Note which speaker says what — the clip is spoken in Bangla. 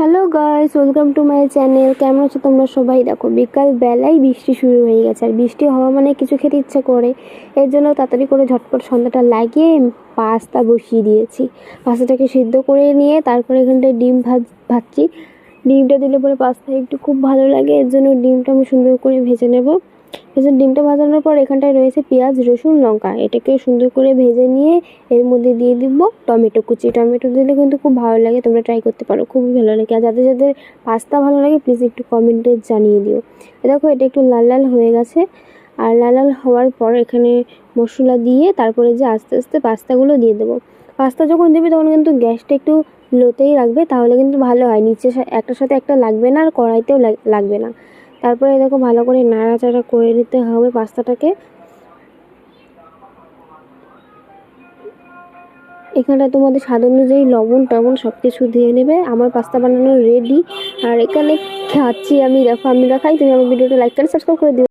Speaker 1: Hello guys, welcome to my channel. কেমন আছো তোমরা সবাই? দেখো বিকাল বেলায় বৃষ্টি শুরু হয়ে গেছে, আর বৃষ্টি হওয়া মানে কিছু খেতে ইচ্ছা করে। এর জন্য তাড়াতাড়ি করে ঝটপট সন্ধ্যাটা লাগিয়ে পাস্তা বসিয়ে দিয়েছি। পাস্তাটাকে সিদ্ধ করে নিয়ে তারপরে এখানটায় ডিম ভাজছি। ডিমটা দিলে পরে পাস্তা একটু খুব ভালো লাগে, এর জন্য ডিমটা আমি সুন্দর করে ভেজে নেব। ডিমটা ভাজানোর পর এখানটায় রয়েছে পেঁয়াজ, রসুন, লঙ্কা। এটাকে সুন্দর করে ভেজে নিয়ে এর মধ্যে দিয়ে দিব টমেটো কুচি। টমেটো দিলে কিন্তু খুব ভালো লাগে, তোমরা ট্রাই করতে পারো, খুবই ভালো লাগে। আর যাদের যাদের পাস্তা ভালো লাগে প্লিজ একটু কমেন্টে জানিয়ে দিও। দেখো এটা একটু লাল লাল হয়ে গেছে। আর লাল লাল হওয়ার পর এখানে মশলা দিয়ে তারপরে যে আস্তে আস্তে পাস্তাগুলো দিয়ে দেবো। পাস্তা যখন দেবে তখন কিন্তু গ্যাসটা একটু লোতেই রাখবে, তাহলে কিন্তু ভালো হয়। নিচে একটার সাথে একটা লাগবে না, আর কড়াইতেও লাগবে না। তারপরে দেখো ভালো করে নাড়াচাড়া করে নিতে হবে পাস্তাটাকে। এখানে তোমাদের স্বাদ অনুযায়ী লবণ টবণ সব কিছু দিয়ে নেবে। আমার পাস্তা বানানো রেডি। আর এখানে খাচ্ছি আমি, দেখো আমি খাই। তুমি আমার ভিডিওটা লাইক করে সাবস্ক্রাইব করে দিও।